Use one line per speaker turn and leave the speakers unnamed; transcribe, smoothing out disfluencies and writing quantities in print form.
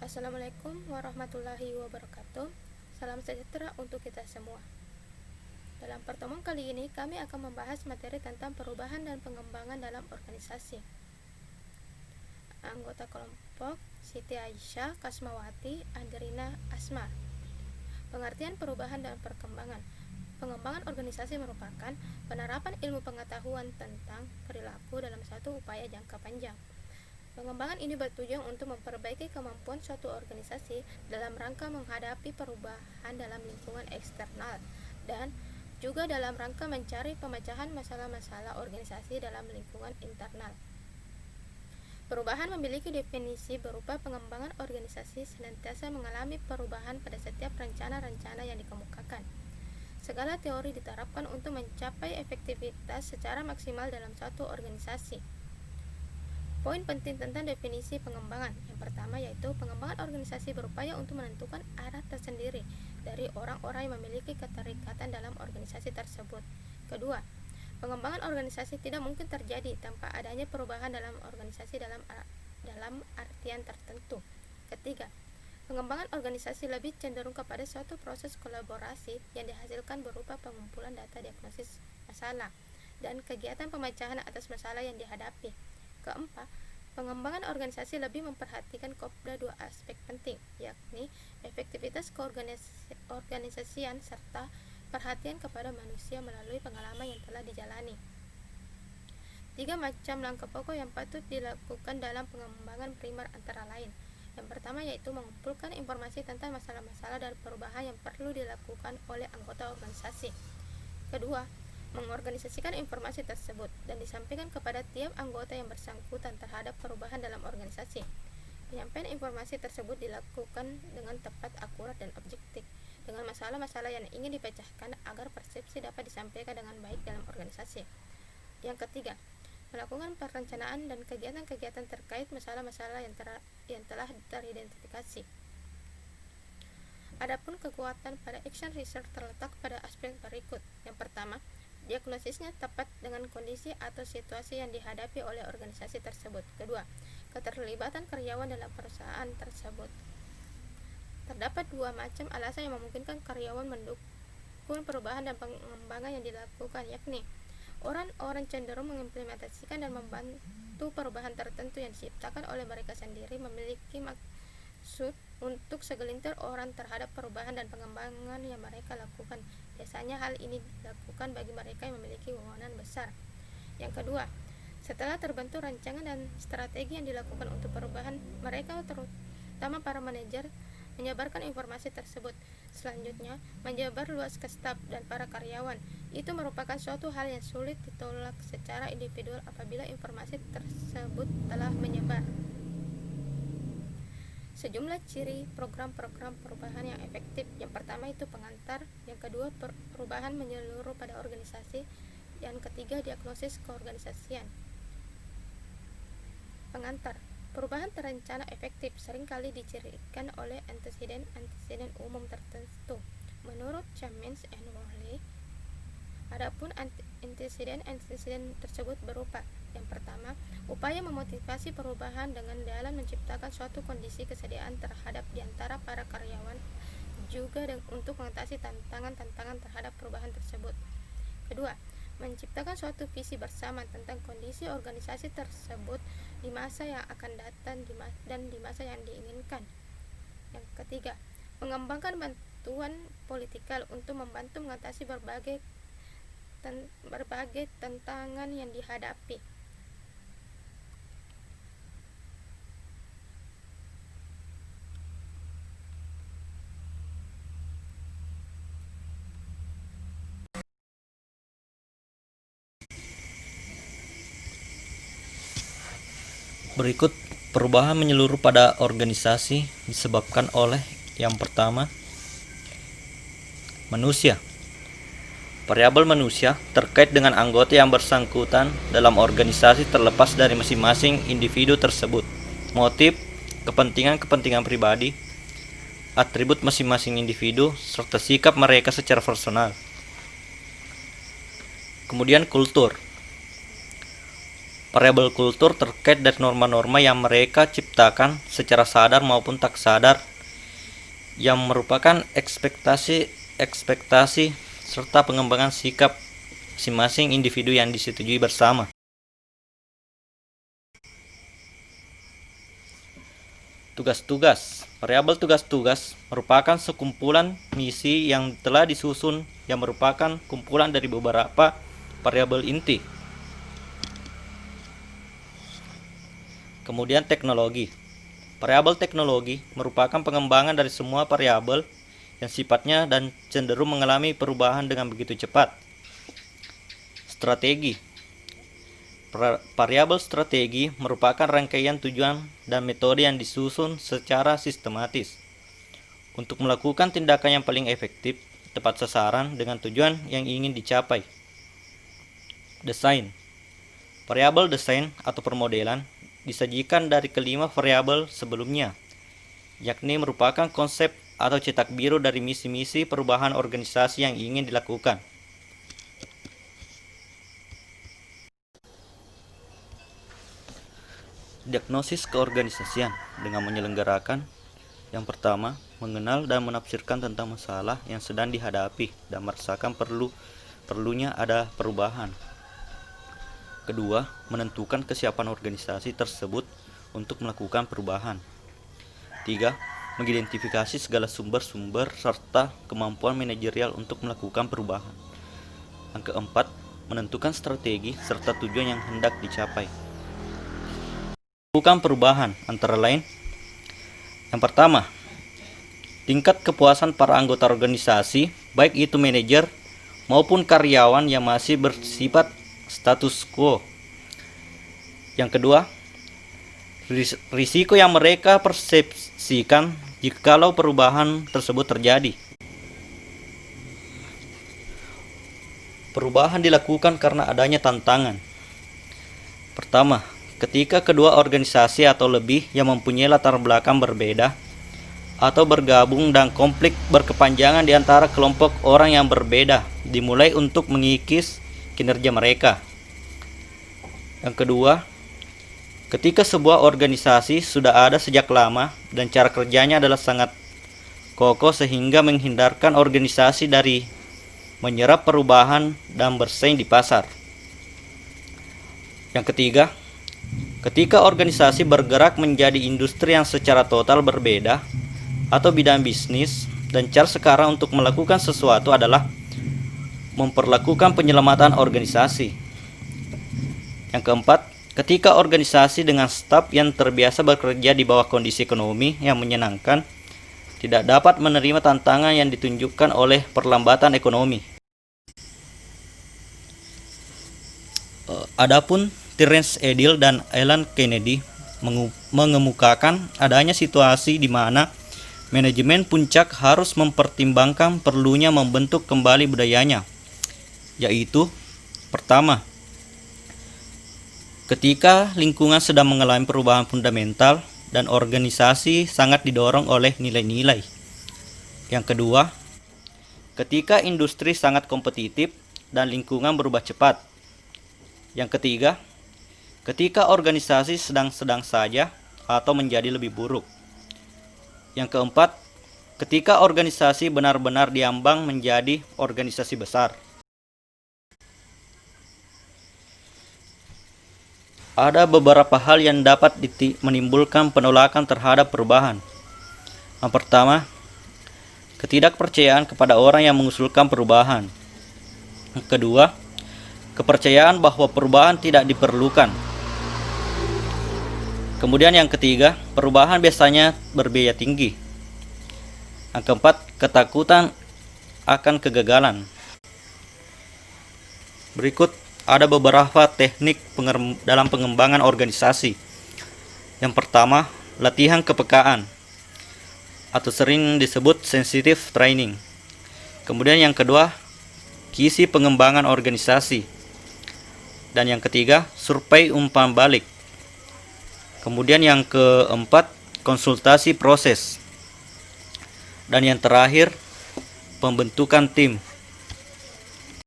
Assalamualaikum warahmatullahi wabarakatuh. Salam sejahtera untuk kita semua. Dalam pertemuan kali ini, kami akan membahas materi tentang perubahan dan pengembangan dalam organisasi. Anggota kelompok Siti Aisyah, Kasmawati, Andrina, Asma. Pengertian perubahan dan perkembangan. Pengembangan organisasi merupakan penerapan ilmu pengetahuan tentang perilaku dalam satu upaya jangka panjang. Pengembangan ini bertujuan untuk memperbaiki kemampuan suatu organisasi dalam rangka menghadapi perubahan dalam lingkungan eksternal dan juga dalam rangka mencari pemecahan masalah-masalah organisasi dalam lingkungan internal. Perubahan memiliki definisi berupa pengembangan organisasi senantiasa mengalami perubahan pada setiap rencana-rencana yang dikemukakan. Segala teori diterapkan untuk mencapai efektivitas secara maksimal dalam suatu organisasi. Poin penting tentang definisi pengembangan. Yang pertama yaitu pengembangan organisasi berupaya untuk menentukan arah tersendiri dari orang-orang yang memiliki keterikatan dalam organisasi tersebut. Kedua, pengembangan organisasi tidak mungkin terjadi tanpa adanya perubahan dalam organisasi dalam artian tertentu. Ketiga, pengembangan organisasi lebih cenderung kepada suatu proses kolaborasi yang dihasilkan berupa pengumpulan data diagnosis masalah dan kegiatan pemecahan atas masalah yang dihadapi. Keempat, pengembangan organisasi lebih memperhatikan kepada dua aspek penting, yakni efektivitas keorganisasian serta perhatian kepada manusia melalui pengalaman yang telah dijalani. 3 macam langkah pokok yang patut dilakukan dalam pengembangan primer antara lain. Yang pertama yaitu mengumpulkan informasi tentang masalah-masalah dan perubahan yang perlu dilakukan oleh anggota organisasi. Kedua, mengorganisasikan informasi tersebut dan disampaikan kepada tiap anggota yang bersangkutan terhadap perubahan dalam organisasi. Penyampaian informasi tersebut dilakukan dengan tepat, akurat, dan objektif dengan masalah-masalah yang ingin dipecahkan agar persepsi dapat disampaikan dengan baik dalam organisasi. Yang ketiga, melakukan perencanaan dan kegiatan-kegiatan terkait masalah-masalah yang telah teridentifikasi. Adapun kekuatan pada action research terletak pada aspek berikut. Yang pertama, diagnosisnya tepat dengan kondisi atau situasi yang dihadapi oleh organisasi tersebut. Kedua, keterlibatan karyawan dalam perusahaan tersebut. Terdapat 2 macam alasan yang memungkinkan karyawan mendukung perubahan dan pengembangan yang dilakukan, yakni orang-orang cenderung mengimplementasikan dan membantu perubahan tertentu yang diciptakan oleh mereka sendiri, memiliki maksud untuk segelintir orang terhadap perubahan dan pengembangan yang mereka lakukan. Biasanya hal ini dilakukan bagi mereka yang memiliki wewenang besar. Yang kedua, setelah terbentuk rancangan dan strategi yang dilakukan untuk perubahan, mereka terutama para manajer menyebarkan informasi tersebut. Selanjutnya, menyebar luas ke staf dan para karyawan. Itu merupakan suatu hal yang sulit ditolak secara individual apabila informasi tersebut telah menyebar. Sejumlah ciri program-program perubahan yang efektif. Yang pertama itu pengantar, yang kedua perubahan menyeluruh pada organisasi, yang ketiga diagnosis keorganisasian. Pengantar, perubahan terencana efektif seringkali dicirikan oleh anteseden umum tertentu. Menurut Chambers and Worley, adapun anteseden tersebut berupa: yang pertama, upaya memotivasi perubahan dengan dalam menciptakan suatu kondisi kesediaan terhadap diantara para karyawan, juga untuk mengatasi tantangan-tantangan terhadap perubahan tersebut. Kedua, menciptakan suatu visi bersama tentang kondisi organisasi tersebut di masa yang akan datang dan di masa yang diinginkan. Yang ketiga, mengembangkan bantuan politikal untuk membantu mengatasi berbagai tantangan yang dihadapi.
Berikut perubahan menyeluruh pada organisasi disebabkan oleh: yang pertama, manusia. Variabel manusia terkait dengan anggota yang bersangkutan dalam organisasi terlepas dari masing-masing individu tersebut. Motif, kepentingan pribadi, atribut masing-masing individu, serta sikap mereka secara personal. Kemudian kultur. Variabel kultur terkait dari norma-norma yang mereka ciptakan secara sadar maupun tak sadar, yang merupakan ekspektasi serta pengembangan sikap masing-masing individu yang disetujui bersama. Tugas-tugas. Variabel tugas-tugas merupakan sekumpulan misi yang telah disusun yang merupakan kumpulan dari beberapa variabel inti. Kemudian teknologi. Variabel teknologi merupakan pengembangan dari semua variabel yang sifatnya dan cenderung mengalami perubahan dengan begitu cepat. Strategi. Variabel strategi merupakan rangkaian tujuan dan metode yang disusun secara sistematis untuk melakukan tindakan yang paling efektif, tepat sasaran dengan tujuan yang ingin dicapai. Desain. Variabel desain atau permodelan disajikan dari kelima variabel sebelumnya, yakni merupakan konsep atau cetak biru dari misi-misi perubahan organisasi yang ingin dilakukan. Diagnosis keorganisasian dengan menyelenggarakan yang pertama, mengenal dan menafsirkan tentang masalah yang sedang dihadapi dan merasakan perlunya ada perubahan. Kedua, menentukan kesiapan organisasi tersebut untuk melakukan perubahan. Tiga, mengidentifikasi segala sumber-sumber serta kemampuan manajerial untuk melakukan perubahan. Yang keempat, menentukan strategi serta tujuan yang hendak dicapai. Melakukan perubahan antara lain: yang pertama, tingkat kepuasan para anggota organisasi, baik itu manajer maupun karyawan yang masih bersifat status quo. Yang kedua, risiko yang mereka persepsikan jikalau perubahan tersebut terjadi. Perubahan dilakukan karena adanya tantangan. Pertama, ketika kedua organisasi atau lebih yang mempunyai latar belakang berbeda atau bergabung dan konflik berkepanjangan di antara kelompok orang yang berbeda dimulai untuk mengikis kinerja mereka. Yang kedua, ketika sebuah organisasi sudah ada sejak lama dan cara kerjanya adalah sangat kokoh sehingga menghindarkan organisasi dari menyerap perubahan dan bersaing di pasar. Yang ketiga, ketika organisasi bergerak menjadi industri yang secara total berbeda atau bidang bisnis dan cara sekarang untuk melakukan sesuatu adalah memperlakukan penyelamatan organisasi. Yang keempat, ketika organisasi dengan staf yang terbiasa bekerja di bawah kondisi ekonomi yang menyenangkan tidak dapat menerima tantangan yang ditunjukkan oleh perlambatan ekonomi. Adapun Terence Edil dan Alan Kennedy mengemukakan adanya situasi di mana manajemen puncak harus mempertimbangkan perlunya membentuk kembali budayanya, yaitu pertama, ketika lingkungan sedang mengalami perubahan fundamental dan organisasi sangat didorong oleh nilai-nilai. Yang kedua, ketika industri sangat kompetitif dan lingkungan berubah cepat. Yang ketiga, ketika organisasi sedang-sedang saja atau menjadi lebih buruk. Yang keempat, ketika organisasi benar-benar diambang menjadi organisasi besar. Ada beberapa hal yang dapat menimbulkan penolakan terhadap perubahan. Yang pertama, ketidakpercayaan kepada orang yang mengusulkan perubahan. Yang kedua, kepercayaan bahwa perubahan tidak diperlukan. Kemudian yang ketiga, perubahan biasanya berbiaya tinggi. Yang keempat, ketakutan akan kegagalan. Berikut ada beberapa teknik dalam pengembangan organisasi. Yang pertama, latihan kepekaan atau sering disebut sensitive training. Kemudian yang kedua, kisi pengembangan organisasi. Dan yang ketiga, survei umpan balik. Kemudian yang keempat, konsultasi proses. Dan yang terakhir, pembentukan tim.